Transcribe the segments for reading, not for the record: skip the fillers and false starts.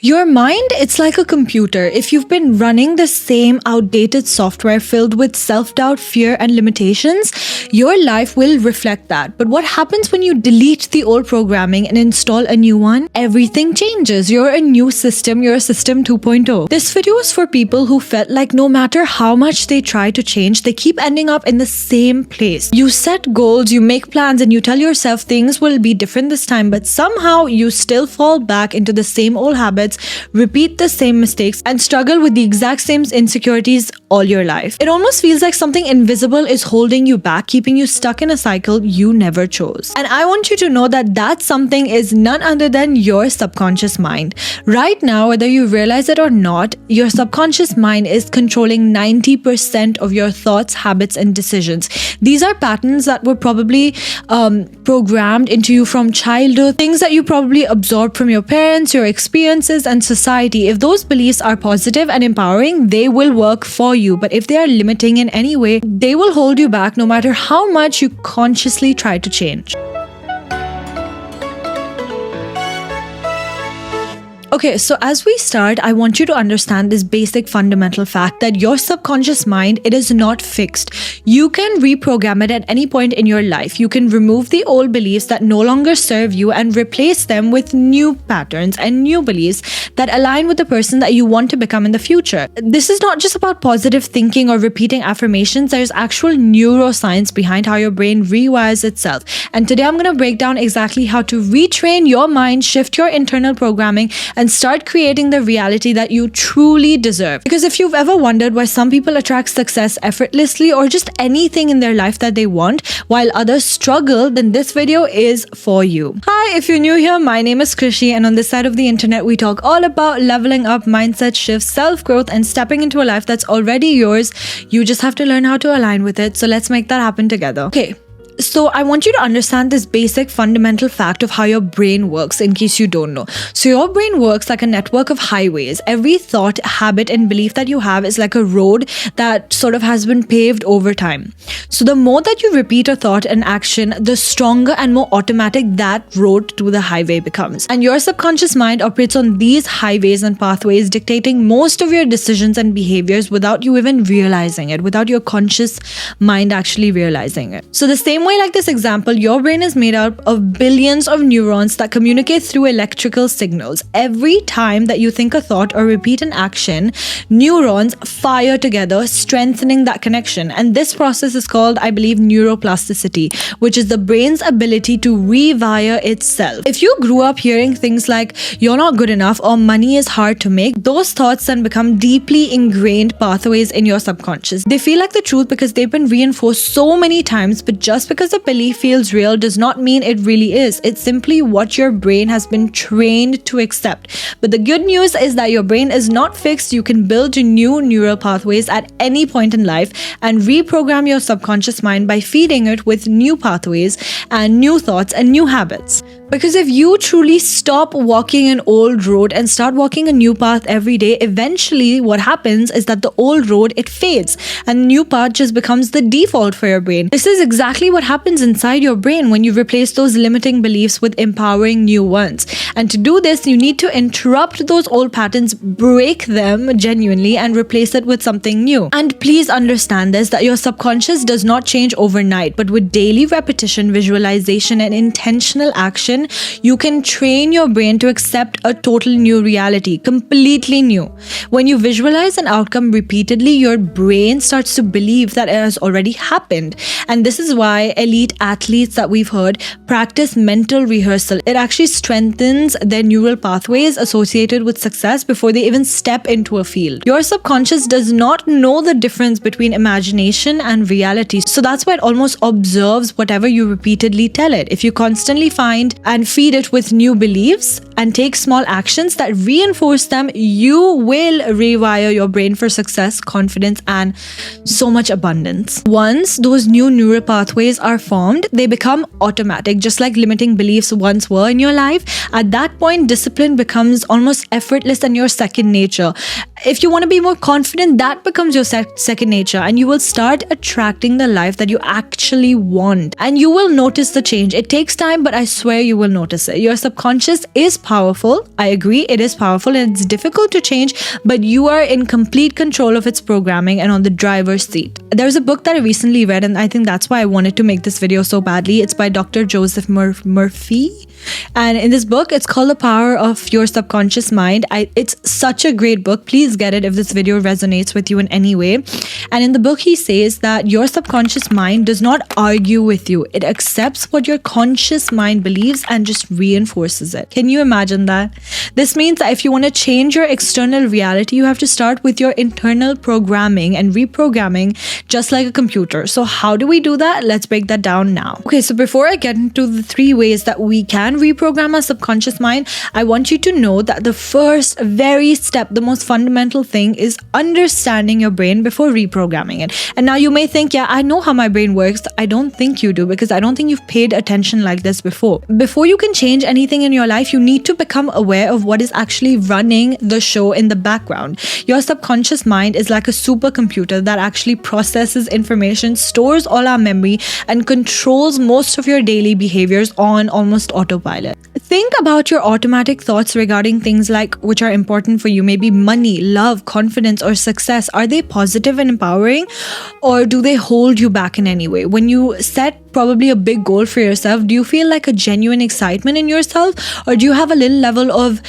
Your mind, it's like a computer. If you've been running the same outdated software filled with self-doubt, fear, and limitations, your life will reflect that. But what happens when you delete the old programming and install a new one? Everything changes. You're a new system. You're a system 2.0. This video is for people who felt like no matter how much they try to change, they keep ending up in the same place. You set goals, you make plans, and you tell yourself things will be different this time, but somehow you still fall back into the same old habits, repeat the same mistakes, and struggle with the exact same insecurities all your life. It almost feels like something invisible is holding you back, keeping you stuck in a cycle you never chose. And I want you to know that that something is none other than your subconscious mind. Right now, whether you realize it or not, your subconscious mind is controlling 90% of your thoughts, habits, and decisions. These are patterns that were probably programmed into you from childhood, things that you probably absorbed from your parents, your experiences, and society. If those beliefs are positive and empowering, they will work for you. But if they are limiting in any way, they will hold you back no matter how much you consciously try to change. Okay, so as we start, I want you to understand this basic fundamental fact that your subconscious mind, it is not fixed. You can reprogram it at any point in your life. You can remove the old beliefs that no longer serve you and replace them with new patterns and new beliefs that align with the person that you want to become in the future. This is not just about positive thinking or repeating affirmations. There's actual neuroscience behind how your brain rewires itself. And today I'm going to break down exactly how to retrain your mind, shift your internal programming, and start creating the reality that you truly deserve. Because if you've ever wondered why some people attract success effortlessly or just anything in their life that they want while others struggle, then this video is for you. Hi, if you're new here, my name is Krishi, and on this side of the internet we talk all about leveling up, mindset shifts, self-growth, and stepping into a life that's already yours. You just have to learn how to align with it. So let's make that happen together. Okay. So I want you to understand this basic fundamental fact of how your brain works in case you don't know. So your brain works like a network of highways. Every thought, habit, and belief that you have is like a road that sort of has been paved over time. So the more that you repeat a thought and action, the stronger and more automatic that road to the highway becomes. And your subconscious mind operates on these highways and pathways, dictating most of your decisions and behaviors without you even realizing it, without your conscious mind actually realizing it. So the same way, like this example, your brain is made up of billions of neurons that communicate through electrical signals. Every time that you think a thought or repeat an action, neurons fire together, strengthening that connection. And this process is called, I believe, neuroplasticity, which is the brain's ability to rewire itself. If you grew up hearing things like you're not good enough or money is hard to make, those thoughts then become deeply ingrained pathways in your subconscious. They feel like the truth because they've been reinforced so many times, but just because a belief feels real does not mean it really is. It's simply what your brain has been trained to accept. But the good news is that your brain is not fixed. You can build new neural pathways at any point in life and reprogram your subconscious mind by feeding it with new pathways and new thoughts and new habits. Because if you truly stop walking an old road and start walking a new path every day, eventually what happens is that the old road, it fades and the new path just becomes the default for your brain. This is exactly what happens inside your brain when you replace those limiting beliefs with empowering new ones. And to do this, you need to interrupt those old patterns, break them genuinely, and replace it with something new. And please understand this, that your subconscious does not change overnight, but with daily repetition, visualization, and intentional action, you can train your brain to accept a total new reality, completely new. When you visualize an outcome repeatedly, your brain starts to believe that it has already happened. And this is why elite athletes that we've heard practice mental rehearsal. It actually strengthens their neural pathways associated with success before they even step into a field. Your subconscious does not know the difference between imagination and reality. So that's why it almost observes whatever you repeatedly tell it. If you constantly find and feed it with new beliefs and take small actions that reinforce them, you will rewire your brain for success, confidence, and so much abundance. Once those new neural pathways are formed, they become automatic, just like limiting beliefs once were in your life. At that point, discipline becomes almost effortless and your second nature. If you want to be more confident, that becomes your second nature, and you will start attracting the life that you actually want. And you will notice the change. It takes time, but I swear you will notice it. Your subconscious is powerful. I agree, it is powerful and it's difficult to change, but you are in complete control of its programming and on the driver's seat. There's a book that I recently read, and I think that's why I wanted to make this video so badly. It's by Dr. Joseph Murphy. And in this book, it's called The Power of Your Subconscious Mind. It's such a great book. Please get it if this video resonates with you in any way. And in the book, he says that your subconscious mind does not argue with you. It accepts what your conscious mind believes and just reinforces it. Can you imagine that? This means that if you want to change your external reality, you have to start with your internal programming and reprogramming, just like a computer. So how do we do that? Let's break that down now. Okay, so before I get into the 3 ways that we can reprogram our subconscious mind, I want you to know that the first very step, the most fundamental thing, is understanding your brain before reprogramming it. And now you may think, yeah, I know how my brain works. I don't think you do, because I don't think you've paid attention like this before. Before you can change anything in your life, you need to become aware of what is actually running the show in the background. Your subconscious mind is like a supercomputer that actually processes information, stores all our memory, and controls most of your daily behaviors on almost autopilot. Think about your automatic thoughts regarding things like which are important for you, maybe money, love, confidence, or success. Are they positive and empowering, or do they hold you back in any way? When you set probably a big goal for yourself, do you feel like a genuine excitement in yourself, or do you have a little level of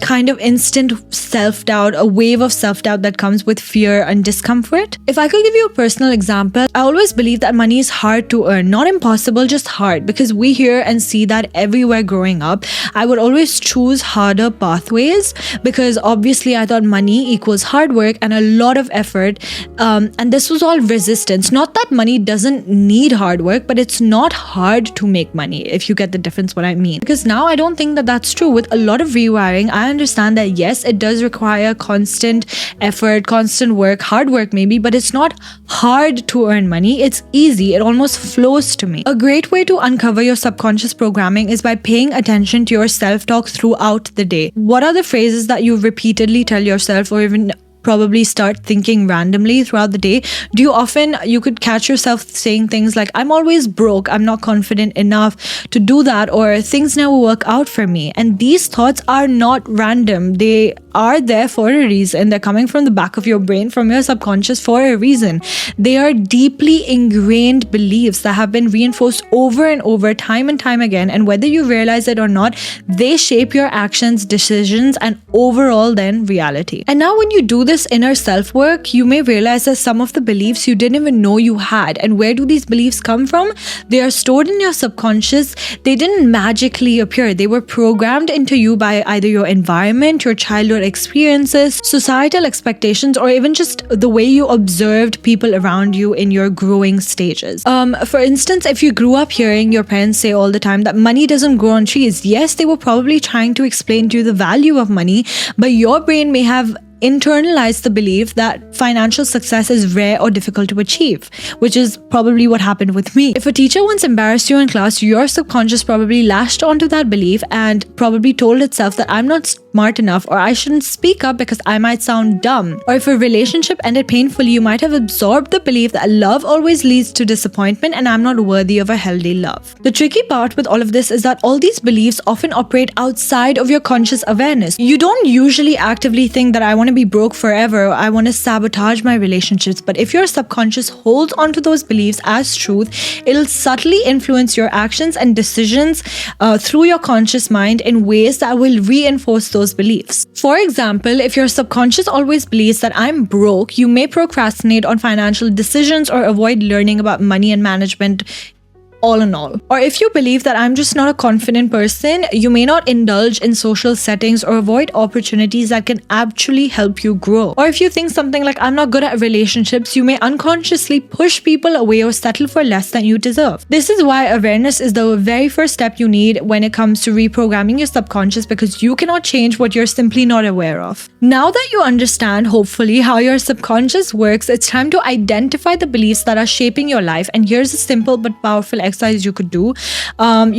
kind of instant self-doubt, a wave of self-doubt that comes with fear and discomfort? If I could give you a personal example, I always believe that money is hard to earn, not impossible, just hard, because we hear and see that everywhere growing up. I would always choose harder pathways because obviously I thought money equals hard work and a lot of effort, and this was all resistance. Not that money doesn't need hard work, but it's not hard to make money, if you get the difference what I mean. Because now I don't think that that's true. With a lot of rewiring, I understand that yes, it does require constant effort, constant work, hard work maybe, but it's not hard to earn money. It's easy. It almost flows to me. A great way to uncover your subconscious programming is by paying attention to your self-talk throughout the day. What are the phrases that you repeatedly tell yourself, or even probably start thinking randomly throughout the day? You could catch yourself saying things like, I'm always broke, I'm not confident enough to do that, or things never work out for me. And these thoughts are not random. They are there for a reason. They're coming from the back of your brain, from your subconscious, for a reason. They are deeply ingrained beliefs that have been reinforced over and over, time and time again. And whether you realize it or not, they shape your actions, decisions, and overall then reality. And now when you do this inner self-work, you may realize that some of the beliefs you didn't even know you had. And where do these beliefs come from? They are stored in your subconscious. They didn't magically appear. They were programmed into you by either your environment, your childhood experiences, societal expectations, or even just the way you observed people around you in your growing stages. For instance, if you grew up hearing your parents say all the time that money doesn't grow on trees, yes, they were probably trying to explain to you the value of money, but your brain may have internalize the belief that financial success is rare or difficult to achieve, which is probably what happened with me. If a teacher once embarrassed you in class, your subconscious probably latched onto that belief and probably told itself that I'm not smart enough, or I shouldn't speak up because I might sound dumb. Or if a relationship ended painfully, you might have absorbed the belief that love always leads to disappointment and I'm not worthy of a healthy love. The tricky part with all of this is that all these beliefs often operate outside of your conscious awareness. You don't usually actively think that I want to be broke forever, I want to sabotage my relationships, but if your subconscious holds onto those beliefs as truth, it'll subtly influence your actions and decisions through your conscious mind in ways that will reinforce those beliefs. For example, if your subconscious always believes that I'm broke, you may procrastinate on financial decisions or avoid learning about money and management, all in all. Or if you believe that I'm just not a confident person, you may not indulge in social settings or avoid opportunities that can actually help you grow. Or if you think something like I'm not good at relationships, you may unconsciously push people away or settle for less than you deserve. This is why awareness is the very first step you need when it comes to reprogramming your subconscious, because you cannot change what you're simply not aware of. Now that you understand, hopefully, how your subconscious works, it's time to identify the beliefs that are shaping your life. And here's a simple but powerful exercise you could do.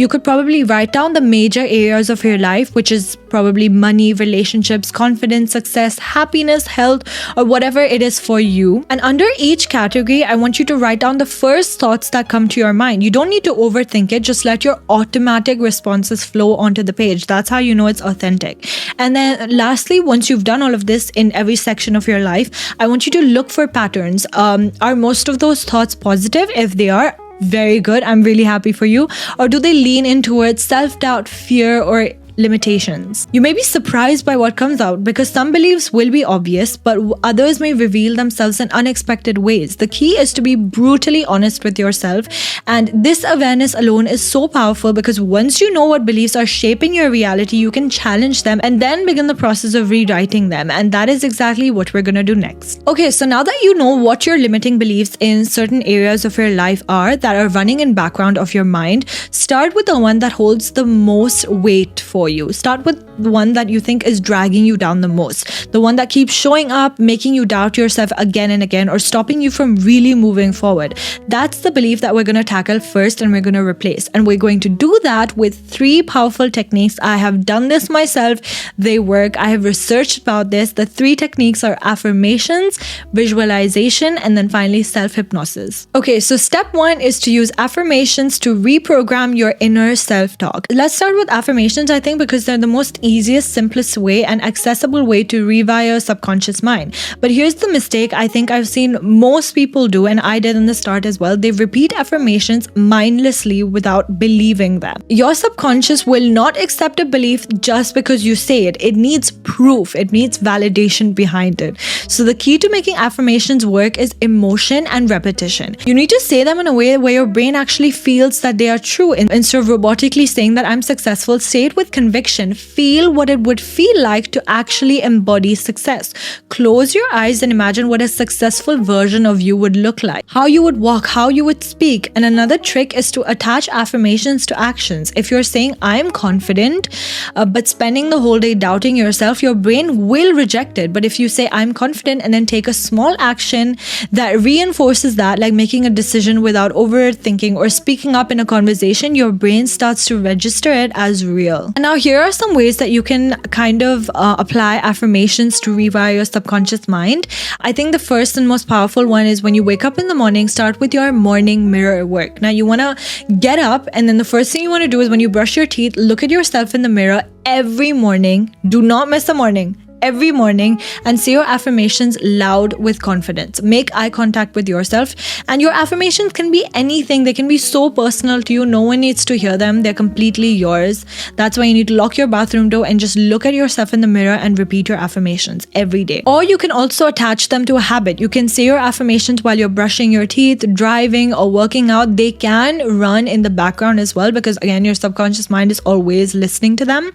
You could probably write down the major areas of your life, which is probably money, relationships, confidence, success, happiness, health, or whatever it is for you. And under each category, I want you to write down the first thoughts that come to your mind. You don't need to overthink it. Just let your automatic responses flow onto the page. That's how you know it's authentic. And then lastly, once you've done all of this in every section of your life, I want you to look for patterns. Are most of those thoughts positive? If they are, very good. I'm really happy for you. Or do they lean in towards self-doubt, fear, or limitations? You may be surprised by what comes out because some beliefs will be obvious, but others may reveal themselves in unexpected ways. The key is to be brutally honest with yourself, and this awareness alone is so powerful because once you know what beliefs are shaping your reality, you can challenge them and then begin the process of rewriting them, and that is exactly what we're gonna do next. Okay, so now that you know what your limiting beliefs in certain areas of your life are that are running in background of your mind, start with the one that holds the most weight for you. Start with the one that you think is dragging you down the most, the one that keeps showing up, making you doubt yourself again and again, or stopping you from really moving forward. That's the belief that we're going to tackle first and we're going to replace. And we're going to do that with 3 powerful techniques. I have done this myself. They work. I have researched about this. The 3 techniques are affirmations, visualization, and then finally self-hypnosis. Okay, so step 1 is to use affirmations to reprogram your inner self-talk. Let's start with affirmations, I think, because they're the most easiest, simplest way and accessible way to rewire your subconscious mind. But here's the mistake I think I've seen most people do, and I did in the start as well. They repeat affirmations mindlessly without believing them. Your subconscious will not accept a belief just because you say it. It needs proof. It needs validation behind it. So the key to making affirmations work is emotion and repetition. You need to say them in a way where your brain actually feels that they are true. Instead of robotically saying that I'm successful, say it with conviction. Feel what it would feel like to actually embody success. Close your eyes and imagine what a successful version of you would look like, how you would walk, how you would speak. And another trick is to attach affirmations to actions. If you're saying I'm confident, but spending the whole day doubting yourself, your brain will reject it. But if you say I'm confident and then take a small action that reinforces that, like making a decision without overthinking or speaking up in a conversation, your brain starts to register it as real. And now here are some ways that you can kind of apply affirmations to rewire your subconscious mind. I think the first and most powerful one is when you wake up in the morning, start with your morning mirror work. Now you want to get up, and then the first thing you want to do is when you brush your teeth, look at yourself in the mirror every morning. Do not miss a morning. Every morning, and say your affirmations loud with confidence. Make eye contact with yourself, and your affirmations can be anything. They can be so personal to you. No one needs to hear them. They're completely yours. That's why you need to lock your bathroom door and just look at yourself in the mirror and repeat your affirmations every day. Or you can also attach them to a habit. You can say your affirmations while you're brushing your teeth, driving, or working out. They can run in the background as well, because again, your subconscious mind is always listening to them.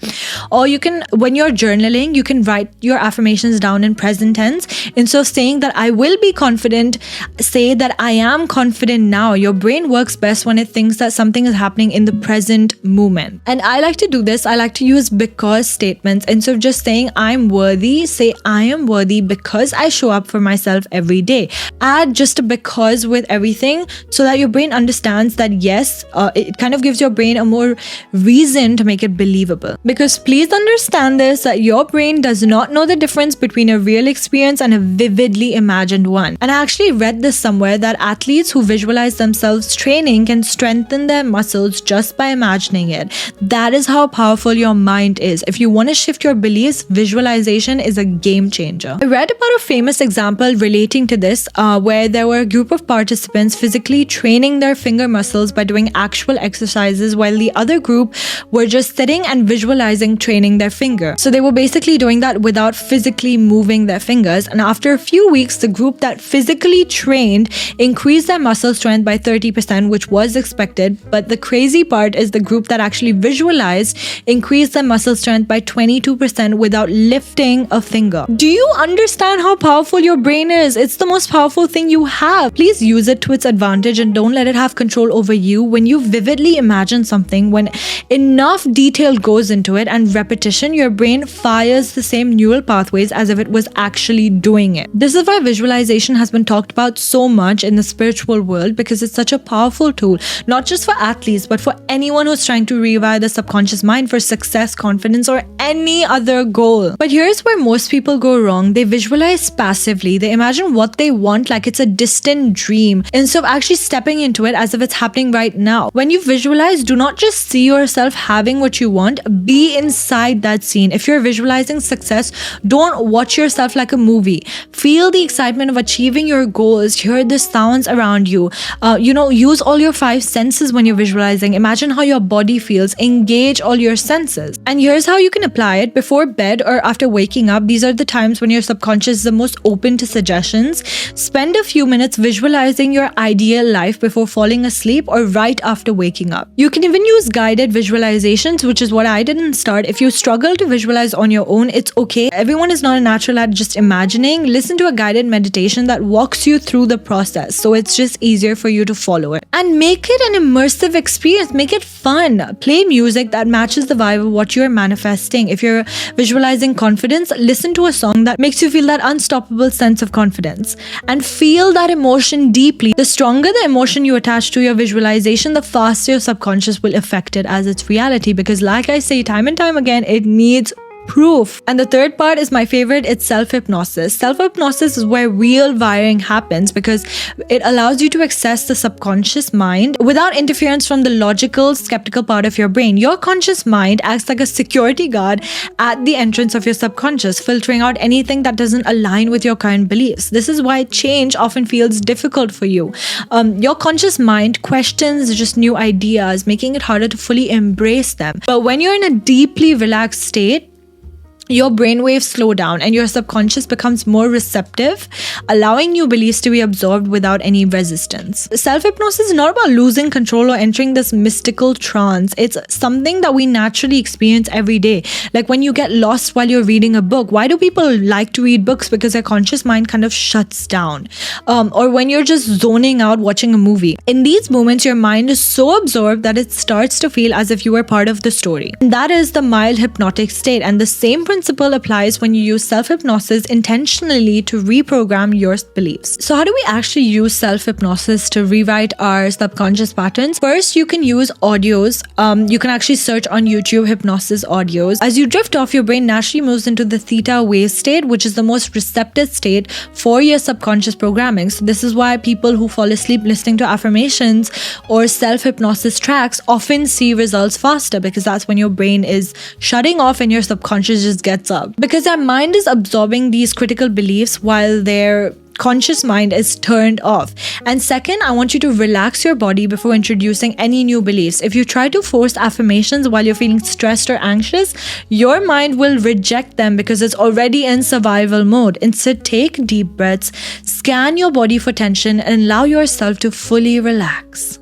Or you can, when you're journaling, you can write your affirmations down in present tense. Instead of saying that I will be confident, say that I am confident now. Your brain works best when it thinks that something is happening in the present moment. And I like to do this. I like to use because statements. Instead of just saying I'm worthy, say I am worthy because I show up for myself every day. Add just a because with everything so that your brain understands that yes, it kind of gives your brain a more reason to make it believable. Because please understand this, that your brain does not know the difference between a real experience and a vividly imagined one. And I actually read this somewhere that athletes who visualize themselves training can strengthen their muscles just by imagining it. That is how powerful your mind is. If you want to shift your beliefs, visualization is a game changer. I read about a famous example relating to this where there were a group of participants physically training their finger muscles by doing actual exercises, while the other group were just sitting and visualizing training their finger. So they were basically doing that without physically moving their fingers. And after a few weeks, the group that physically trained increased their muscle strength by 30%, which was expected. But the crazy part is the group that actually visualized increased their muscle strength by 22% without lifting a finger. Do you understand how powerful your brain is? It's the most powerful thing you have. Please use it to its advantage and don't let it have control over you. When you vividly imagine something, when enough detail goes into it and repetition, your brain fires the same neural pathways as if it was actually doing it. This is why visualization has been talked about so much in the spiritual world, because it's such a powerful tool, not just for athletes, but for anyone who's trying to rewire the subconscious mind for success, confidence, or any other goal. But here's where most people go wrong. They visualize passively. They imagine what they want like it's a distant dream, instead of actually stepping into it as if it's happening right now. When you visualize, do not just see yourself having what you want, be inside that scene. If you're visualizing success, don't watch yourself like a movie. Feel the excitement of achieving your goals, hear the sounds around you. Use all your 5 senses when you're visualizing. Imagine how your body feels. Engage all your senses. And here's how you can apply it. Before bed or after waking up, these are the times when your subconscious is the most open to suggestions. Spend a few minutes visualizing your ideal life before falling asleep or right after waking up. You can even use guided visualizations, which is what I did in start. If you struggle to visualize on your own, it's okay. Everyone is not a natural at just imagining. Listen to a guided meditation that walks you through the process, so it's just easier for you to follow it. And make it an immersive experience. Make it fun. Play music that matches the vibe of what you're manifesting. If you're visualizing confidence, listen to a song that makes you feel that unstoppable sense of confidence. And feel that emotion deeply. The stronger the emotion you attach to your visualization, the faster your subconscious will affect it as its reality. Because like I say time and time again, it needs proof. And the third part is my favorite. It's self-hypnosis. Self-hypnosis is where real wiring happens, because it allows you to access the subconscious mind without interference from the logical, skeptical part of your brain. Your conscious mind acts like a security guard at the entrance of your subconscious, filtering out anything that doesn't align with your current beliefs. This is why change often feels difficult for you. Your conscious mind questions just new ideas, making it harder to fully embrace them. But when you're in a deeply relaxed state, your brainwaves slow down and your subconscious becomes more receptive, allowing new beliefs to be absorbed without any resistance. Self-hypnosis is not about losing control or entering this mystical trance. It's something that we naturally experience every day. Like when you get lost while you're reading a book. Why do people like to read books? Because their conscious mind kind of shuts down. Or when you're just zoning out watching a movie. In these moments, your mind is so absorbed that it starts to feel as if you were part of the story. And that is the mild hypnotic state. And the same principle applies when you use self-hypnosis intentionally to reprogram your beliefs. So how do we actually use self-hypnosis to rewrite our subconscious patterns? First, you can use audios. You can actually search on YouTube hypnosis audios. As you drift off, your brain naturally moves into the theta wave state, which is the most receptive state for your subconscious programming. So this is why people who fall asleep listening to affirmations or self-hypnosis tracks often see results faster, because that's when your brain is shutting off and your subconscious just gets up, because their mind is absorbing these critical beliefs while their conscious mind is turned off. And second, I want you to relax your body before introducing any new beliefs. If you try to force affirmations while you're feeling stressed or anxious, your mind will reject them because it's already in survival mode. Instead, take deep breaths, scan your body for tension, and allow yourself to fully relax.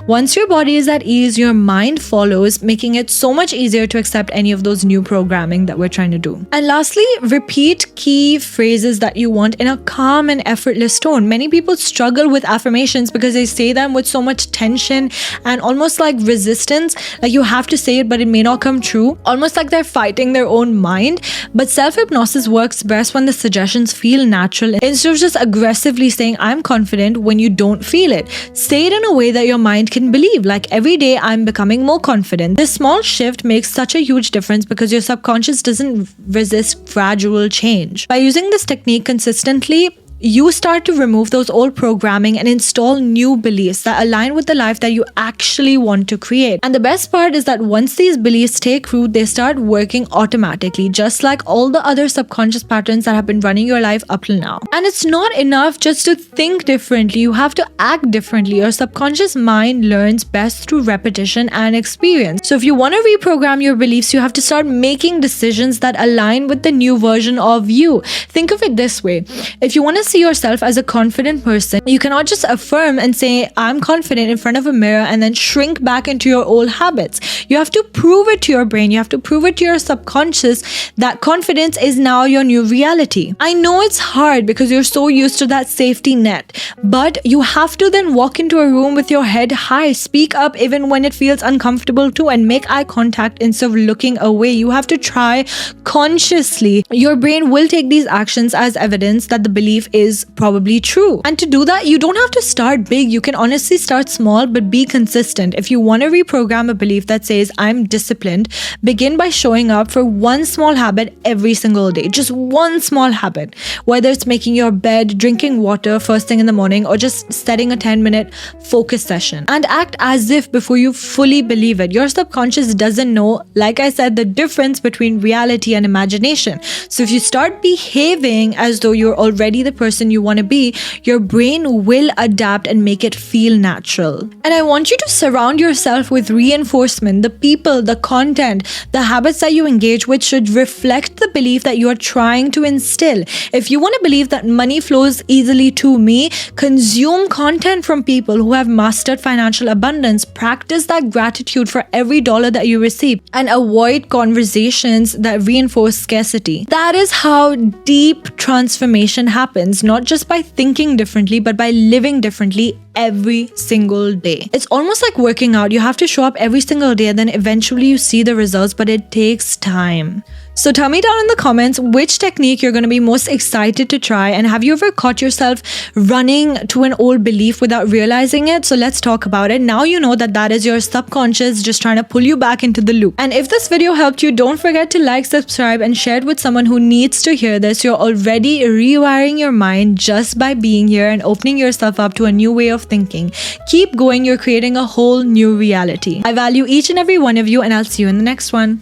Once your body is at ease, your mind follows, making it so much easier to accept any of those new programming that we're trying to do. And lastly, repeat key phrases that you want in a calm and effortless tone. Many people struggle with affirmations because they say them with so much tension and almost like resistance. Like you have to say it, but it may not come true. Almost like they're fighting their own mind. But self-hypnosis works best when the suggestions feel natural, instead of just aggressively saying, "I'm confident," when you don't feel it. Say it in a way that your mind can believe, like, "Every day I'm becoming more confident." This small shift makes such a huge difference because your subconscious doesn't resist gradual change. By using this technique consistently, you start to remove those old programming and install new beliefs that align with the life that you actually want to create. And the best part is that once these beliefs take root, they start working automatically, just like all the other subconscious patterns that have been running your life up till now. And it's not enough just to think differently, you have to act differently. Your subconscious mind learns best through repetition and experience. So if you want to reprogram your beliefs, you have to start making decisions that align with the new version of you. Think of it this way. If you want to see yourself as a confident person, you cannot just affirm and say, I'm confident in front of a mirror and then shrink back into your old habits. You have to prove it to your brain. You have to prove it to your subconscious that confidence is now your new reality. I know it's hard because you're so used to that safety net, but you have to then walk into a room with your head high, speak up even when it feels uncomfortable too, and make eye contact instead of looking away. You have to try consciously. Your brain will take these actions as evidence that the belief is probably true. And to do that, you don't have to start big. You can honestly start small, but be consistent. If you want to reprogram a belief that says, I'm disciplined, begin by showing up for one small habit every single day. Just one small habit. Whether it's making your bed, drinking water first thing in the morning, or just setting a 10-minute focus session. And act as if before you fully believe it. Your subconscious doesn't know, like I said, the difference between reality and imagination. So if you start behaving as though you're already the person you want to be, your brain will adapt and make it feel natural. And I want you to surround yourself with reinforcement. The people, the content, the habits that you engage with should reflect the belief that you are trying to instill. If you want to believe that money flows easily to me, consume content from people who have mastered financial abundance. Practice that gratitude for every dollar that you receive, and avoid conversations that reinforce scarcity. That is how deep transformation happens, not just by thinking differently, but by living differently every single day. It's almost like working out. You have to show up every single day and then eventually you see the results, but it takes time. So tell me down in the comments which technique you're going to be most excited to try, and have you ever caught yourself running to an old belief without realizing it? So let's talk about it. Now you know that is your subconscious just trying to pull you back into the loop. And if this video helped you, don't forget to like, subscribe, and share it with someone who needs to hear this. You're already rewiring your mind just by being here and opening yourself up to a new way of thinking. Keep going. You're creating a whole new reality. I value each and every one of you, and I'll see you in the next one.